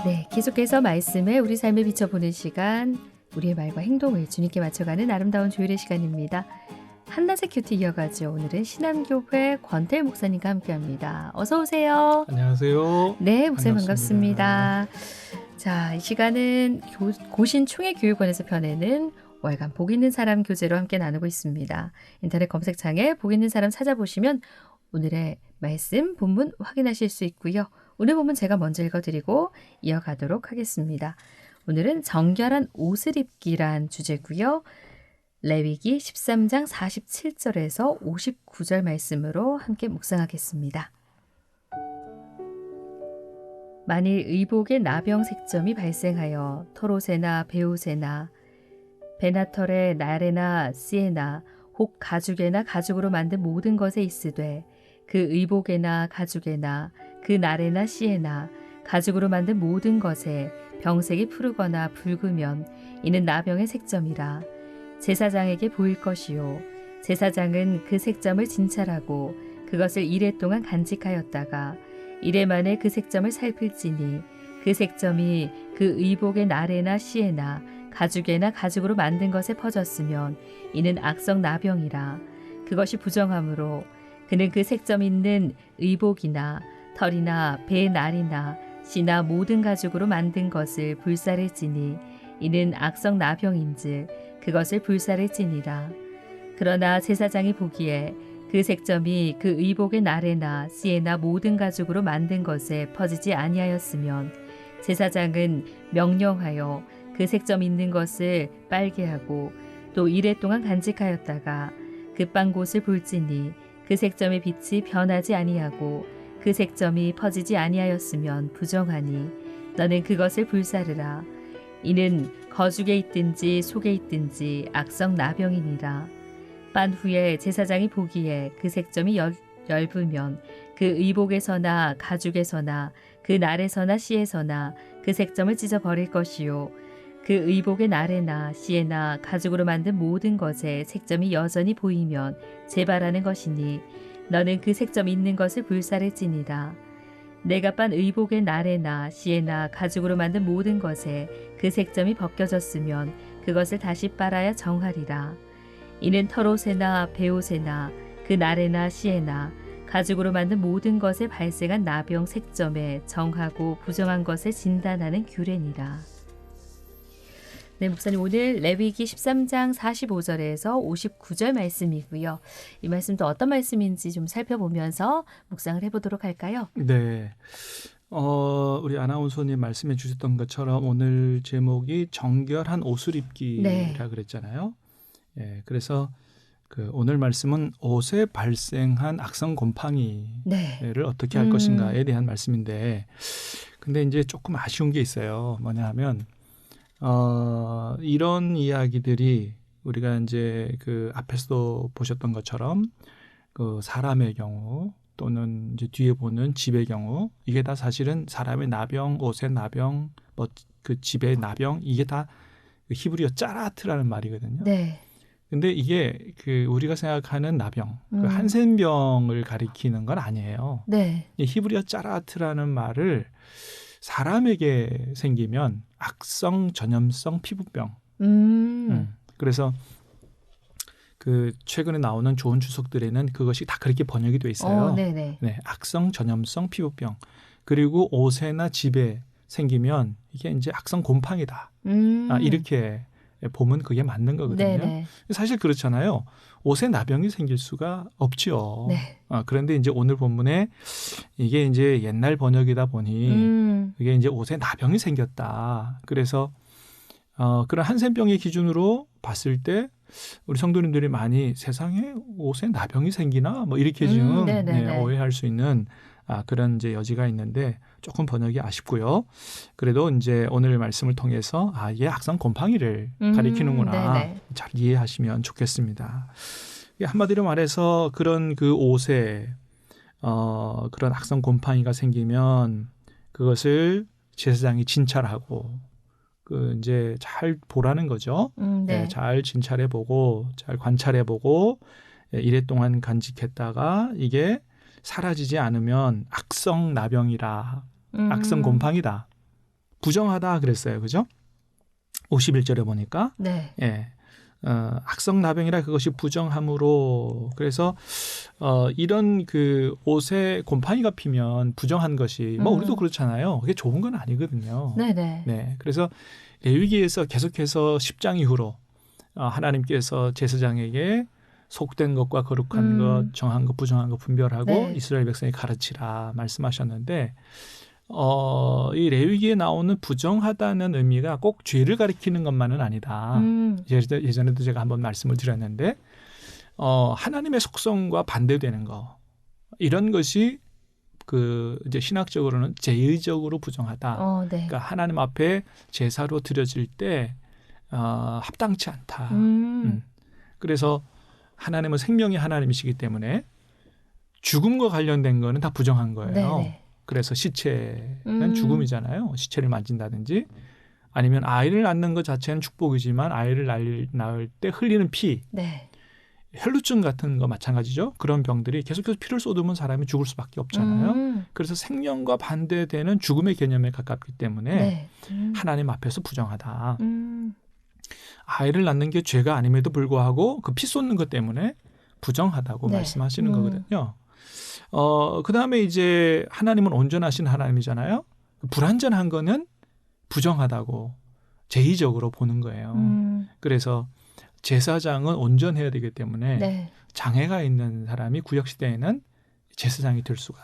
네, 계속해서 말씀에 우리 삶을 비춰보는 시간, 우리의 말과 행동을 주님께 맞춰가는 아름다운 조율의 시간입니다. 한낮의 큐티 이어가죠. 오늘은 신암교회 권태일 목사님과 함께합니다. 어서 오세요. 안녕하세요. 네, 목사님 반갑습니다. 자, 이 시간은 고신 총회교육원에서 펴내는 월간 복 있는 사람 교재로 함께 나누고 있습니다. 인터넷 검색창에 복 있는 사람 찾아보시면 오늘의 말씀, 본문 확인하실 수 있고요. 오늘 본문 제가 먼저 읽어드리고 이어가도록 하겠습니다. 오늘은 정결한 옷을 입기란 주제고요. 레위기 13장 47절에서 59절 말씀으로 함께 묵상하겠습니다. 만일 의복에 나병 색점이 발생하여 토로세나 베오세나 베나털에 나레나 시에나 혹 가죽에나 가죽으로 만든 모든 것에 있으되 그 의복에나 가죽에나 그 나레나 시에나 가죽으로 만든 모든 것에 병색이 푸르거나 붉으면 이는 나병의 색점이라 제사장에게 보일 것이요 제사장은 그 색점을 진찰하고 그것을 이레 동안 간직하였다가 이레 만에 그 색점을 살필지니 그 색점이 그 의복의 나레나 시에나 가죽에나 가죽으로 만든 것에 퍼졌으면 이는 악성 나병이라 그것이 부정하므로 그는 그 색점 있는 의복이나 털이나 배의 날이나 씨나 모든 가죽으로 만든 것을 불사를지니 이는 악성 나병인즉 그것을 불사를지니라. 그러나 제사장이 보기에 그 색점이 그 의복의 날에나 씨에나 모든 가죽으로 만든 것에 퍼지지 아니하였으면 제사장은 명령하여 그 색점 있는 것을 빨게 하고 또 이레 동안 간직하였다가 그 빵 곳을 볼지니 그 색점의 빛이 변하지 아니하고 그 색점이 퍼지지 아니하였으면 부정하니 너는 그것을 불사르라. 이는 거죽에 있든지 속에 있든지 악성 나병이니라. 빤 후에 제사장이 보기에 그 색점이 엷으면 그 의복에서나 가죽에서나 그 날에서나 씨에서나 그 색점을 찢어 버릴 것이요 그 의복의 날에나 씨에나 가죽으로 만든 모든 것에 색점이 여전히 보이면 재발하는 것이니 너는 그 색점 있는 것을 불사를지니라. 내가 빤 의복의 날에나 씨에나 가죽으로 만든 모든 것에 그 색점이 벗겨졌으면 그것을 다시 빨아야 정하리라. 이는 털옷에나 베옷에나 그 날에나 씨에나 가죽으로 만든 모든 것에 발생한 나병 색점에 정하고 부정한 것을 진단하는 규례니라. 네, 목사님 오늘 레위기 13장 45절에서 59절 말씀이고요. 이 말씀도 어떤 말씀인지 좀 살펴보면서 묵상을 해보도록 할까요? 네. 우리 아나운서님 말씀해 주셨던 것처럼 오늘 제목이 정결한 옷을 입기라 네. 그랬잖아요. 예, 그래서 그 오늘 말씀은 옷에 발생한 악성 곰팡이를 네. 어떻게 할 것인가에 대한 말씀인데, 근데 이제 조금 아쉬운 게 있어요. 뭐냐 하면 이런 이야기들이 우리가 이제 그 앞에서도 보셨던 것처럼 그 사람의 경우 또는 이제 뒤에 보는 집의 경우 이게 다 사실은 사람의 나병, 옷의 나병, 뭐 그 집의 나병 이게 다 히브리어 짜라트라는 말이거든요. 네. 근데 이게 그 우리가 생각하는 나병, 그 한센병을 가리키는 건 아니에요. 네. 이 히브리어 짜라트라는 말을 사람에게 생기면 악성 전염성 피부병. 그래서 그 최근에 나오는 좋은 주석들에는 그것이 다 그렇게 번역이 돼 있어요. 네네. 네, 악성 전염성 피부병. 그리고 옷에나 집에 생기면 이게 이제 악성 곰팡이다. 이렇게 보면 그게 맞는 거거든요. 네네. 사실 그렇잖아요. 옷에 나병이 생길 수가 없지요. 네. 그런데 이제 오늘 본문에 이게 이제 옛날 번역이다 보니 이게 이제 옷에 나병이 생겼다. 그래서 그런 한센병의 기준으로 봤을 때 우리 성도님들이 많이 세상에 옷에 나병이 생기나 뭐 이렇게 지금 오해할 수 있는 그런 이제 여지가 있는데 조금 번역이 아쉽고요. 그래도 이제 오늘 말씀을 통해서 이게 악성 곰팡이를 가리키는구나 잘 이해하시면 좋겠습니다. 한마디로 말해서 그런 그 옷에 그런 악성 곰팡이가 생기면 그것을 제사장이 진찰하고 그 이제 잘 보라는 거죠. 네, 잘 진찰해보고 잘 관찰해보고 이래 동안 간직했다가 이게 사라지지 않으면 악성 나병이라 악성 곰팡이다. 부정하다 그랬어요. 그죠? 51절에 보니까 네. 예. 악성나병이라 그것이 부정함으로 그래서 이런 그 옷에 곰팡이가 피면 부정한 것이 뭐 우리도 그렇잖아요. 그게 좋은 건 아니거든요. 네네. 네. 그래서 레위기에서 계속해서 10장 이후로 하나님께서 제사장에게 속된 것과 거룩한 것, 정한 것, 부정한 것 분별하고 네. 이스라엘 백성이 가르치라 말씀하셨는데 이 레위기에 나오는 부정하다는 의미가 꼭 죄를 가리키는 것만은 아니다. 예전에도 제가 한번 말씀을 드렸는데 하나님의 속성과 반대되는 거 이런 것이 그 이제 신학적으로는 제의적으로 부정하다. 네. 그러니까 하나님 앞에 제사로 드려질 때 합당치 않다. 그래서 하나님은 생명의 하나님이시기 때문에 죽음과 관련된 거는 다 부정한 거예요. 네네. 그래서 시체는 죽음이잖아요. 시체를 만진다든지 아니면 아이를 낳는 것 자체는 축복이지만 아이를 낳을 때 흘리는 피, 네. 혈루증 같은 거 마찬가지죠. 그런 병들이 계속해서 피를 쏟으면 사람이 죽을 수밖에 없잖아요. 그래서 생명과 반대되는 죽음의 개념에 가깝기 때문에 네. 하나님 앞에서 부정하다. 아이를 낳는 게 죄가 아님에도 불구하고 그 피 쏟는 것 때문에 부정하다고 네. 말씀하시는 거거든요. 그 다음에 이제 하나님은 온전하신 하나님이잖아요. 불완전한 거는 부정하다고 제의적으로 보는 거예요. 그래서 제사장은 온전해야 되기 때문에 네. 장애가 있는 사람이 구약시대에는 제사장이 될 수가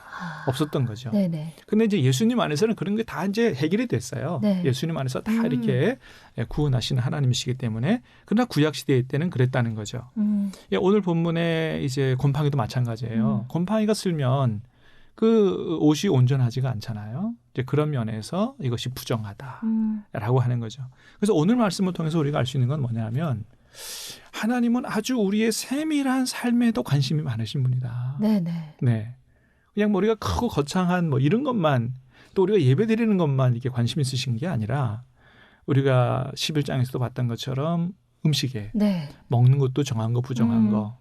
없었던 거죠. 네네. 근데 이제 예수님 안에서는 그런 게 다 이제 해결이 됐어요. 네. 예수님 안에서 다 이렇게 구원하시는 하나님이시기 때문에. 그러나 구약시대 때는 그랬다는 거죠. 오늘 본문에 이제 곰팡이도 마찬가지예요. 곰팡이가 슬면 그 옷이 온전하지가 않잖아요. 이제 그런 면에서 이것이 부정하다라고 하는 거죠. 그래서 오늘 말씀을 통해서 우리가 알 수 있는 건 뭐냐면 하나님은 아주 우리의 세밀한 삶에도 관심이 많으신 분이다. 네네. 네. 그냥 우리가 크고 거창한 뭐 이런 것만 또 우리가 예배 드리는 것만 이렇게 관심 있으신 게 아니라 우리가 11장에서도 봤던 것처럼 음식에 네. 먹는 것도 정한 거 부정한 거.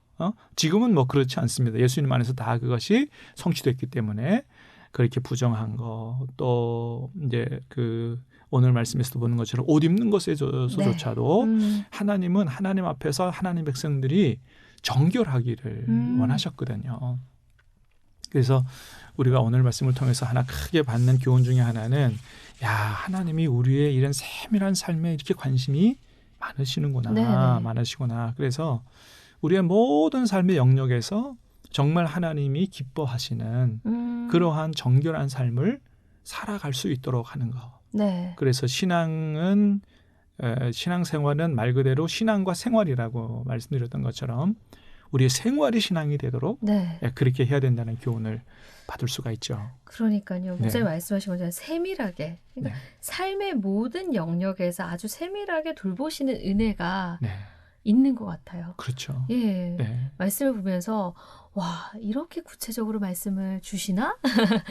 지금은 뭐 그렇지 않습니다. 예수님 안에서 다 그것이 성취됐기 때문에 그렇게 부정한 거 또 이제 그 오늘 말씀에서도 보는 것처럼 옷 입는 것에서조차도 하나님은 하나님 앞에서 하나님 백성들이 정결하기를 원하셨거든요. 그래서 우리가 오늘 말씀을 통해서 하나 크게 받는 교훈 중에 하나는 야 하나님이 우리의 이런 세밀한 삶에 이렇게 관심이 많으시는구나. 네네. 많으시구나. 그래서 우리의 모든 삶의 영역에서 정말 하나님이 기뻐하시는 그러한 정결한 삶을 살아갈 수 있도록 하는 거. 네. 그래서 신앙생활은 말 그대로 신앙과 생활이라고 말씀드렸던 것처럼 우리의 생활이 신앙이 되도록 네. 그렇게 해야 된다는 교훈을 받을 수가 있죠. 그러니까요. 목사님 네. 말씀하신 것처럼 세밀하게 그러니까 네. 삶의 모든 영역에서 아주 세밀하게 돌보시는 은혜가 네. 있는 것 같아요. 그렇죠. 예. 네. 말씀을 보면서 와 이렇게 구체적으로 말씀을 주시나?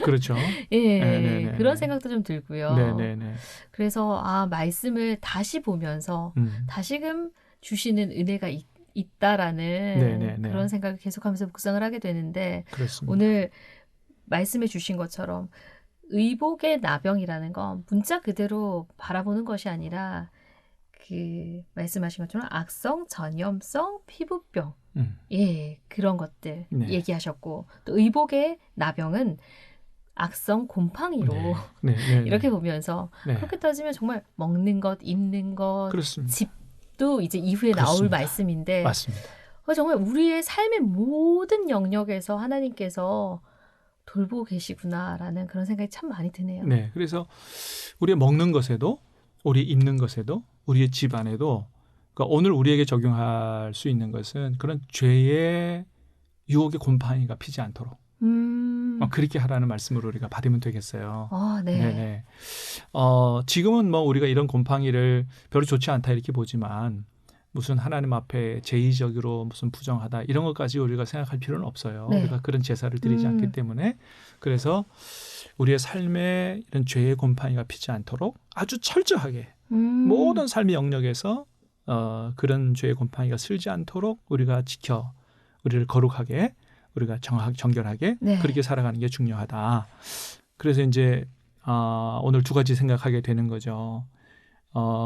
그렇죠. 예. 네네네. 그런 생각도 좀 들고요. 네네네. 그래서 말씀을 다시 보면서 다시금 주시는 은혜가 있다라는 네네네. 그런 생각을 계속하면서 묵상을 하게 되는데 그렇습니다. 오늘 말씀해 주신 것처럼 의복의 나병이라는 건 문자 그대로 바라보는 것이 아니라 그 말씀하신 것처럼 악성, 전염성, 피부병 예 그런 것들 네. 얘기하셨고 또 의복의 나병은 악성 곰팡이로 네. 네. 이렇게 보면서 네. 그렇게 따지면 정말 먹는 것, 입는 것, 그렇습니다. 집도 이제 이후에 나올 그렇습니다. 말씀인데 맞습니다. 정말 우리의 삶의 모든 영역에서 하나님께서 돌보고 계시구나라는 그런 생각이 참 많이 드네요. 네. 그래서 우리 먹는 것에도 우리 입는 것에도 우리의 집 안에도 그러니까 오늘 우리에게 적용할 수 있는 것은 그런 죄의 유혹의 곰팡이가 피지 않도록 그렇게 하라는 말씀으로 우리가 받으면 되겠어요. 네. 네네. 지금은 뭐 우리가 이런 곰팡이를 별로 좋지 않다 이렇게 보지만 무슨 하나님 앞에 제의적으로 무슨 부정하다 이런 것까지 우리가 생각할 필요는 없어요. 네. 우리가 그런 제사를 드리지 않기 때문에 그래서 우리의 삶에 이런 죄의 곰팡이가 피지 않도록 아주 철저하게 모든 삶의 영역에서 그런 죄의 곰팡이가 슬지 않도록 우리가 지켜 우리를 거룩하게 우리가 정결하게 네. 그렇게 살아가는 게 중요하다. 그래서 이제 오늘 두 가지 생각하게 되는 거죠.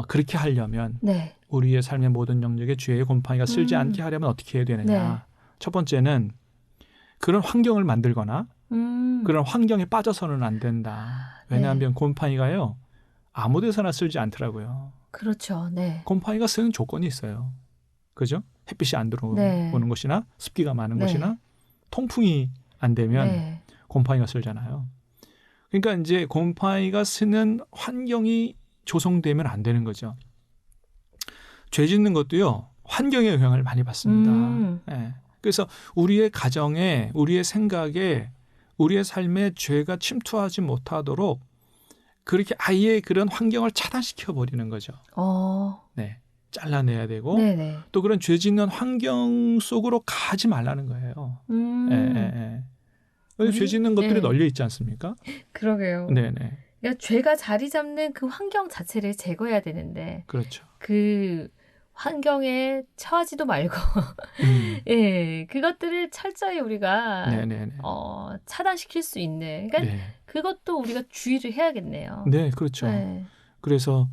그렇게 하려면 네. 우리의 삶의 모든 영역에 죄의 곰팡이가 쓸지 않게 하려면 어떻게 해야 되느냐. 네. 첫 번째는 그런 환경을 만들거나 그런 환경에 빠져서는 안 된다. 왜냐하면 곰팡이가요. 아무 데서나 쓸지 않더라고요. 그렇죠. 네. 곰팡이가 쓰는 조건이 있어요. 그죠? 햇빛이 안 들어오는 곳이나 습기가 많은 곳이나 통풍이 안 되면 곰팡이가 쓸잖아요. 그러니까 이제 곰팡이가 쓰는 환경이 조성되면 안 되는 거죠. 죄 짓는 것도요. 환경의 영향을 많이 받습니다. 네. 그래서 우리의 가정에, 우리의 생각에, 우리의 삶에 죄가 침투하지 못하도록 그렇게 아예 그런 환경을 차단시켜 버리는 거죠. 네. 잘라내야 되고 네네. 또 그런 죄 짓는 환경 속으로 가지 말라는 거예요. 죄 짓는 것들이 널려 있지 않습니까? 그러게요. 네네. 그러니까 죄가 자리 잡는 그 환경 자체를 제거해야 되는데 그렇죠. 그 환경에 처하지도 말고 예, 그것들을 철저히 우리가 차단시킬 수 있는 그러니까 그것도 우리가 주의를 해야겠네요. 네, 그렇죠. 그래서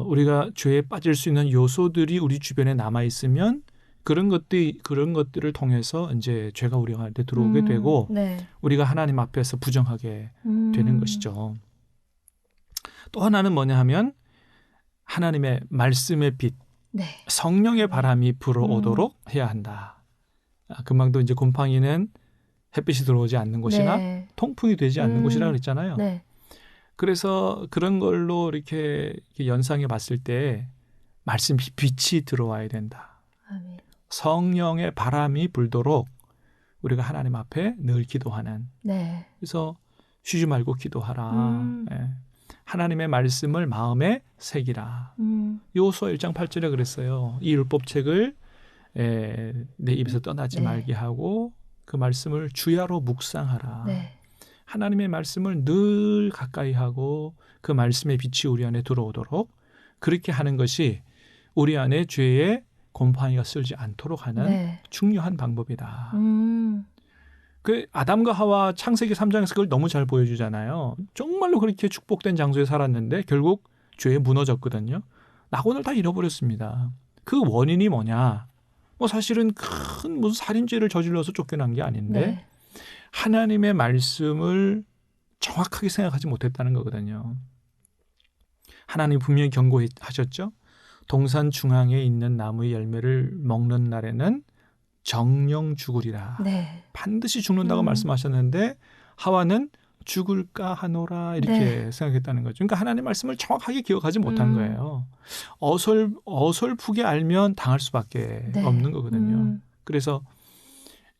우리가 죄에 빠질 수 있는 요소들이 우리 주변에 남아 있으면 그런 것들을 통해서 이제 죄가 우리한테 들어오게 되고 우리가 하나님 앞에서 부정하게 되는 것이죠. 또 하나는 뭐냐 하면 하나님의 말씀의 빛, 성령의 바람이 불어오도록 해야 한다. 금방도 이제 곰팡이는 햇빛이 들어오지 않는 곳이나 통풍이 되지 않는 곳이라고 그랬잖아요. 그래서 그런 걸로 이렇게 연상해 봤을 때 말씀 빛이 들어와야 된다. 아멘. 성령의 바람이 불도록 우리가 하나님 앞에 늘 기도하는. 그래서 쉬지 말고 기도하라. 하나님의 말씀을 마음에 새기라. 요수아 1장 8절에 그랬어요. 이 율법책을 내 입에서 떠나지 말게 하고 그 말씀을 주야로 묵상하라. 하나님의 말씀을 늘 가까이 하고 그 말씀의 빛이 우리 안에 들어오도록 그렇게 하는 것이 우리 안에 죄의 곰팡이가 쓸지 않도록 하는 중요한 방법이다. 그 아담과 하와 창세기 3장에서 그걸 너무 잘 보여주잖아요. 정말로 그렇게 축복된 장소에 살았는데 결국 죄에 무너졌거든요. 낙원을 다 잃어버렸습니다. 그 원인이 뭐냐? 뭐 사실은 큰 무슨 살인죄를 저질러서 쫓겨난 게 아닌데 하나님의 말씀을 정확하게 생각하지 못했다는 거거든요. 하나님 분명히 경고하셨죠. 동산 중앙에 있는 나무의 열매를 먹는 날에는 정령 죽으리라. 반드시 죽는다고 말씀하셨는데 하와는 죽을까 하노라 이렇게 생각했다는 거죠. 그러니까 하나님의 말씀을 정확하게 기억하지 못한 거예요. 어설프게 알면 당할 수밖에 없는 거거든요. 그래서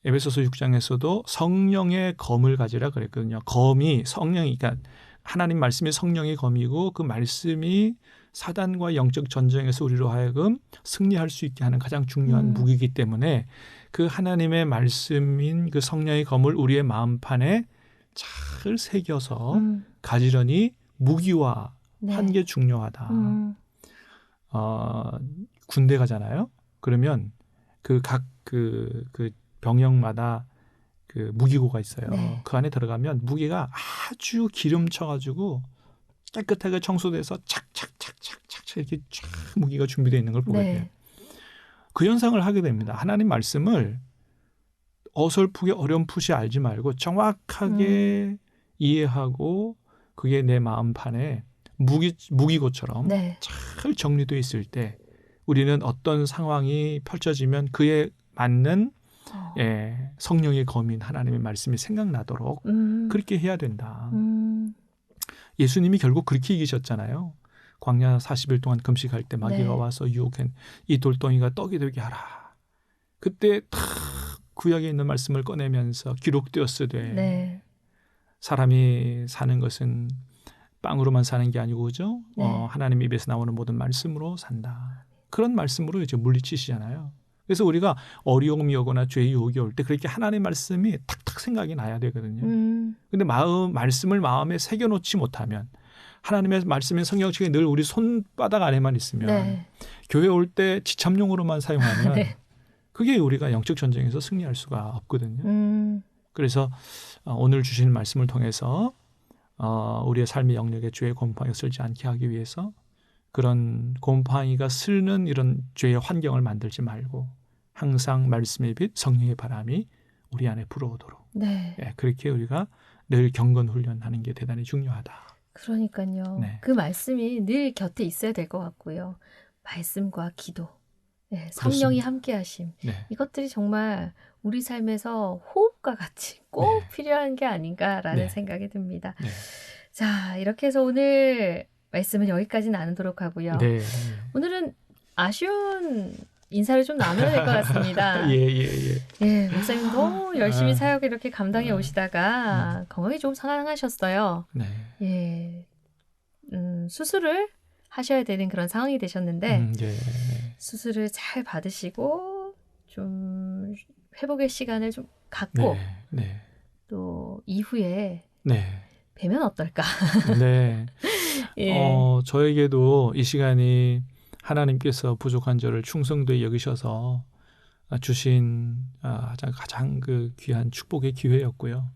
에베소서 6장에서도 성령의 검을 가지라 그랬거든요. 검이 성령이 그러니까 하나님 말씀이 성령의 검이고 그 말씀이 사단과 영적 전쟁에서 우리로 하여금 승리할 수 있게 하는 가장 중요한 무기이기 때문에 그 하나님의 말씀인 그 성령의 검을 우리의 마음판에 잘 새겨서 가지려니 무기화 한 게 중요하다. 군대 가잖아요. 그러면 그 각 그 병영마다 그 무기고가 있어요. 그 안에 들어가면 무기가 아주 기름쳐가지고 깨끗하게 청소돼서 착착착착착 이렇게 쫙 무기가 준비되어 있는 걸 보게 돼요. 그 현상을 하게 됩니다. 하나님 말씀을 어설프게 어렴풋이 알지 말고 정확하게 이해하고 그게 내 마음판에 무기고처럼 잘 정리되어 있을 때 우리는 어떤 상황이 펼쳐지면 그에 맞는 성령의 검인 하나님의 말씀이 생각나도록 그렇게 해야 된다. 예수님이 결국 그렇게 이기셨잖아요. 광야 40일 동안 금식할 때 마귀가 와서 유혹한 이 돌덩이가 떡이 되게 하라. 그때 다 구약에 있는 말씀을 꺼내면서 기록되었으되 사람이 사는 것은 빵으로만 사는 게 아니고 그죠? 하나님 입에서 나오는 모든 말씀으로 산다. 그런 말씀으로 이제 물리치시잖아요. 그래서 우리가 어려움이 오거나 죄의 유혹이 올 때 그렇게 하나님의 말씀이 탁탁 생각이 나야 되거든요. 근데 말씀을 마음에 새겨놓지 못하면 하나님의 말씀인 성경책이 늘 우리 손바닥 안에만 있으면 교회 올 때 지참용으로만 사용하면 그게 우리가 영적 전쟁에서 승리할 수가 없거든요. 그래서 오늘 주신 말씀을 통해서 우리의 삶의 영역에 죄의 곰팡이가 쓸지 않게 하기 위해서 그런 곰팡이가 슬는 이런 죄의 환경을 만들지 말고 항상 말씀의 빛, 성령의 바람이 우리 안에 불어오도록 네. 예, 그렇게 우리가 늘 경건 훈련하는 게 대단히 중요하다. 그러니까요. 네. 그 말씀이 늘 곁에 있어야 될 것 같고요. 말씀과 기도, 네, 성령이 함께하심. 네. 이것들이 정말 우리 삶에서 호흡과 같이 꼭 네. 필요한 게 아닌가라는 네. 생각이 듭니다. 네. 자, 이렇게 해서 오늘 말씀은 여기까지 나누도록 하고요. 네. 오늘은 아쉬운 인사를 좀 나눠야 될 것 같습니다. 예, 목사님 너무 열심히 사역을 이렇게 감당해 오시다가 건강이 좀 상하셨어요. 네. 예, 수술을 하셔야 되는 그런 상황이 되셨는데 네. 수술을 잘 받으시고 좀 회복의 시간을 좀 갖고 네. 또 이후에 네. 뵈면 어떨까? 네. 예. 저에게도 이 시간이 하나님께서 부족한 저를 충성되이 여기셔서 주신 가장 그 귀한 축복의 기회였고요.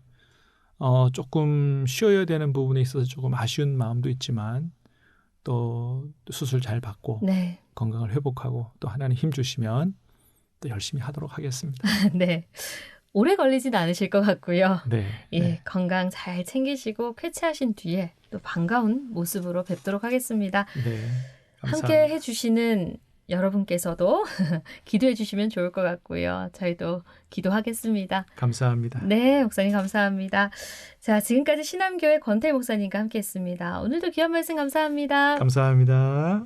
조금 쉬어야 되는 부분에 있어서 조금 아쉬운 마음도 있지만 또 수술 잘 받고 네. 건강을 회복하고 또 하나님 힘 주시면 또 열심히 하도록 하겠습니다. 네. 오래 걸리진 않으실 것 같고요. 네. 예, 네. 건강 잘 챙기시고 쾌차하신 뒤에 또 반가운 모습으로 뵙도록 하겠습니다. 네. 함께 해주시는 여러분께서도 기도해 주시면 좋을 것 같고요. 저희도 기도하겠습니다. 감사합니다. 네, 목사님 감사합니다. 자, 지금까지 신암교회 권태일 목사님과 함께했습니다. 오늘도 귀한 말씀 감사합니다. 감사합니다.